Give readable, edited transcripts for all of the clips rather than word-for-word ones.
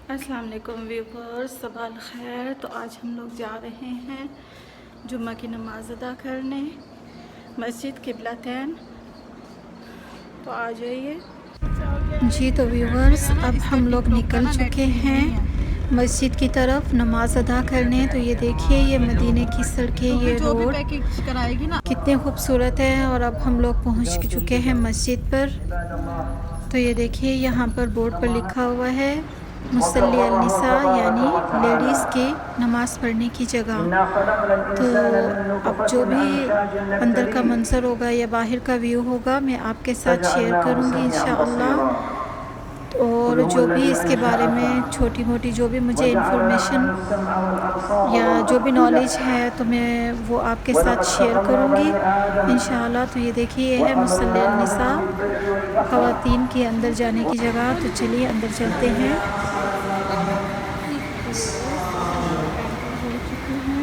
अस्सलाम वालेकुम viewers, Sabah खैर। तो आज हम लोग जा रहे हैं जुम्मा की नमाज़ अदा करने मस्जिद किबलातैन। तो आ जाइए जी। तो व्यूअर्स, अब हम लोग निकल चुके हैं मस्जिद की तरफ नमाज़ अदा करने। तो ये देखिए, ये मदीने की सड़कें, ये रोड कितने खूबसूरत है। और अब हम लोग पहुंच चुके हैं मस्जिद पर। तो ये देखिए, यहाँ पर बोर्ड पर लिखा हुआ है मुसल्ली अल निसा, यानी लेडीज़ की नमाज़ पढ़ने की जगह। तो अब जो भी अंदर का मंज़र होगा या बाहर का व्यू होगा, मैं आपके साथ शेयर करूँगी इंशाअल्लाह। और जो भी इसके बारे में छोटी मोटी जो भी मुझे इन्फॉर्मेशन या जो भी नॉलेज है, तो मैं वो आपके साथ शेयर करूँगी इंशाअल्लाह। तो ये देखिए, ये है मुसल्ली अल निसा, ख़वातीन की अंदर जाने की जगह। तो चलिए अंदर चलते हैं। एंटर हो चुके हैं।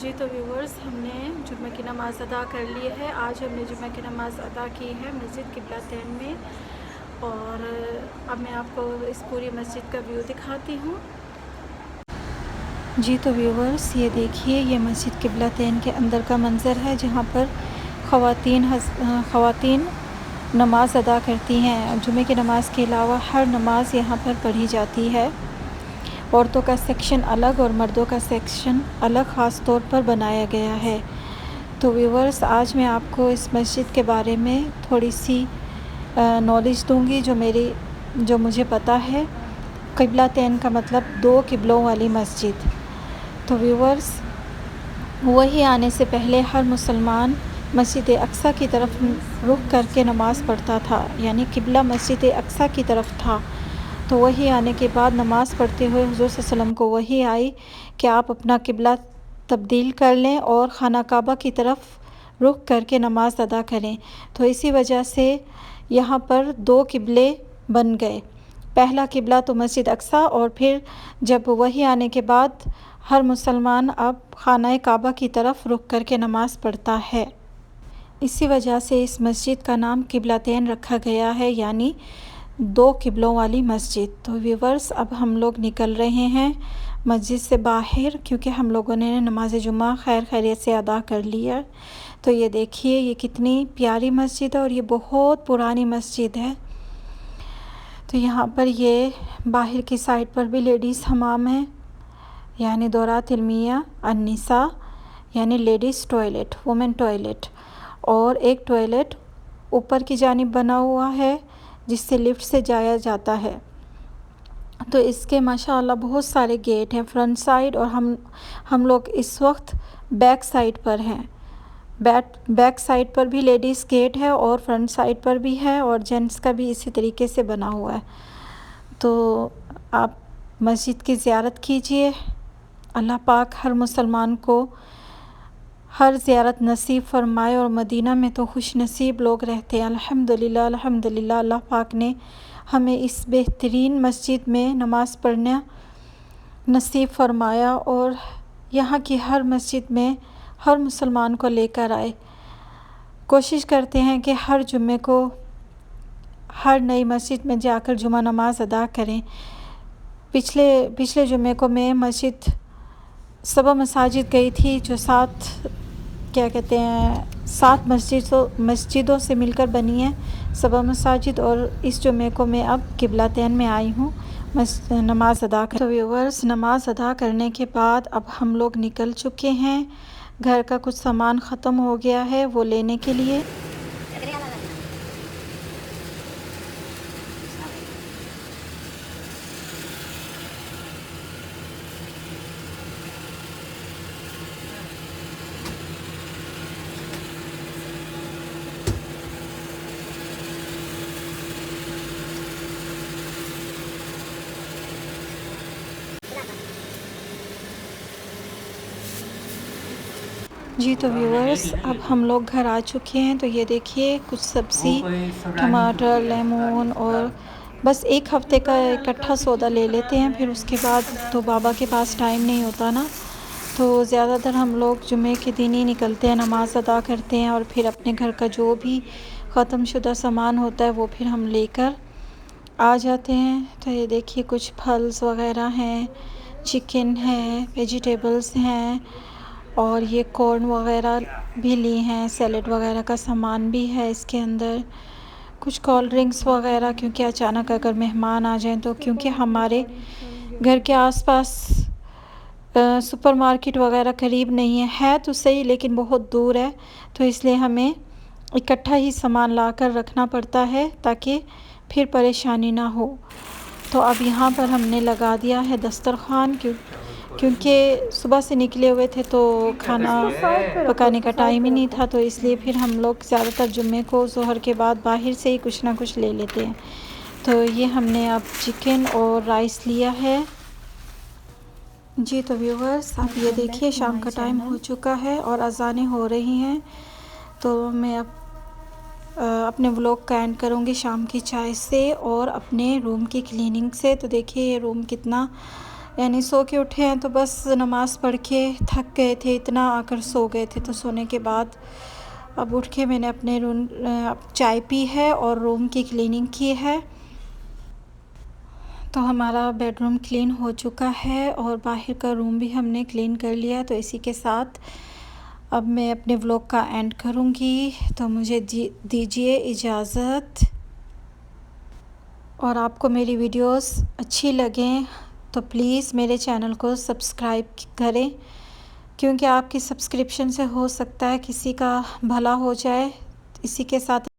जी तो व्यूवर्स, हमने जुम्मे की नमाज़ अदा कर ली है। आज हमने जुम्मे की नमाज़ अदा की है मस्जिद किबलातैन में। और अब मैं आपको इस पूरी मस्जिद का व्यू दिखाती हूँ। जी तो व्यूवर्स, ये देखिए, ये मस्जिद किबलातैन के अंदर का मंज़र है, जहाँ पर ख़वातीन नमाज़ अदा करती हैं। जुमे की नमाज़ के अलावा हर नमाज़ यहाँ पर पढ़ी जाती है। औरतों का सेक्शन अलग और मर्दों का सेक्शन अलग ख़ास तौर पर बनाया गया है। तो व्यूवर्स, आज मैं आपको इस मस्जिद के बारे में थोड़ी सी नॉलेज दूँगी जो मुझे पता है। किबलातैन का मतलब दो किबलों वाली मस्जिद। तो व्यूवर्स, वही आने से पहले हर मुसलमान मस्जिद अक्सा की तरफ रुख करके नमाज़ पढ़ता था, यानी किबला मस्जिद अक्सा की तरफ था। तो वही आने के बाद नमाज़ पढ़ते हुए हुज़ूर सल्लल्लाहु अलैहि वसल्लम को वही आई कि आप अपना किबला तब्दील कर लें और खाना काबा की तरफ रुख करके नमाज़ अदा करें। तो इसी वजह से यहाँ पर दो किबले बन गए। पहला किबला तो मस्जिद अक्सा, और फिर जब वही आने के बाद हर मुसलमान अब खाना काबा की तरफ रुख करके नमाज़ पढ़ता है। इसी वजह से इस मस्जिद का नाम किबलातैन रखा गया है, यानी दो किबलों वाली मस्जिद। तो व्यूवर्स, अब हम लोग निकल रहे हैं मस्जिद से बाहर, क्योंकि हम लोगों ने नमाज जुम्मा खैर खैरियत से अदा कर लिया। तो ये देखिए, ये कितनी प्यारी मस्जिद है और ये बहुत पुरानी मस्जिद है। तो यहाँ पर ये बाहर की साइड पर भी लेडीज़ हमाम है, यानी दौरात इल्मिया अन्निसा, यानी लेडीज़ टॉयलेट, वुमेन टॉयलेट। और एक टॉयलेट ऊपर की जानिब बना हुआ है, जिससे लिफ्ट से जाया जाता है। तो इसके माशाअल्लाह बहुत सारे गेट हैं फ्रंट साइड, और हम लोग इस वक्त बैक साइड पर हैं। बैक साइड पर भी लेडीज़ गेट है और फ्रंट साइड पर भी है, और जेंट्स का भी इसी तरीके से बना हुआ है। तो आप मस्जिद की ज़ियारत कीजिए। अल्लाह पाक हर मुसलमान को हर ज़ियारत नसीब फ़रमाए, और मदीना में तो खुश नसीब लोग रहते हैं। अल्हम्दुलिल्लाह अल्हम्दुलिल्लाह, अल्लाह पाक ने हमें इस बेहतरीन मस्जिद में नमाज़ पढ़ना नसीब फ़रमाया, और यहाँ की हर मस्जिद में हर मुसलमान को लेकर आए। कोशिश करते हैं कि हर जुम्मे को हर नई मस्जिद में जाकर जुमा नमाज अदा करें। पिछले जुम्मे को मैं मस्जिद सबा मसाजिद गई थी, जो सात मस्जिदों से मिलकर बनी है सबा मसाजिद। और इस जुम्मे को मैं अब किबलातैन में आई हूँ नमाज़ अदा कर। तो व्यूअर्स, नमाज़ अदा करने के बाद अब हम लोग निकल चुके हैं। घर का कुछ सामान ख़त्म हो गया है, वो लेने के लिए। जी तो व्यूअर्स, अब हम लोग घर आ चुके हैं। तो ये देखिए कुछ सब्ज़ी, टमाटर, लेमन और बस एक हफ़्ते का इकट्ठा सौदा ले लेते हैं। फिर उसके बाद तो बाबा के पास टाइम नहीं होता ना, तो ज़्यादातर हम लोग जुमे के दिन ही निकलते हैं, नमाज़ अदा करते हैं और फिर अपने घर का जो भी ख़त्मशुदा सामान होता है वो फिर हम लेकर आ जाते हैं। तो ये देखिए कुछ फल्स वग़ैरह हैं, चिकन है, वेजिटेबल्स हैं और ये कॉर्न वग़ैरह भी ली हैं, सैलेड वग़ैरह का सामान भी है इसके अंदर। कुछ कोल्ड ड्रिंक्स वग़ैरह, क्योंकि अचानक अगर मेहमान आ जाएं तो, क्योंकि हमारे घर के आसपास सुपरमार्केट वग़ैरह करीब नहीं है तो सही, लेकिन बहुत दूर है। तो इसलिए हमें इकट्ठा ही सामान लाकर रखना पड़ता है ताकि फिर परेशानी ना हो। तो अब यहाँ पर हमने लगा दिया है दस्तरख़्वान, क्योंकि सुबह से निकले हुए थे तो खाना पकाने का टाइम ही नहीं था। तो इसलिए फिर हम लोग ज़्यादातर जुम्मे को ज़ोहर के बाद बाहर से ही कुछ ना कुछ ले लेते हैं। तो ये हमने अब चिकन और राइस लिया है। जी तो व्यूअर्स, अब ये देखिए शाम का टाइम हो चुका है और अज़ानें हो रही हैं। तो मैं अब अपने व्लॉग का एंड करूँगी शाम की चाय से और अपने रूम की क्लीनिंग से। तो देखिए ये रूम कितना, यानी सो के उठे हैं तो बस नमाज़ पढ़ के थक गए थे, इतना आकर सो गए थे। तो सोने के बाद अब उठ के मैंने अपने रूम चाय पी है और रूम की क्लीनिंग की है। तो हमारा बेडरूम क्लीन हो चुका है और बाहर का रूम भी हमने क्लीन कर लिया। तो इसी के साथ अब मैं अपने व्लॉग का एंड करूँगी। तो मुझे दीजिए इजाज़त। और आपको मेरी वीडियोस अच्छी लगें तो प्लीज़ मेरे चैनल को सब्सक्राइब करें, क्योंकि आपकी सब्सक्रिप्शन से हो सकता है किसी का भला हो जाए। इसी के साथ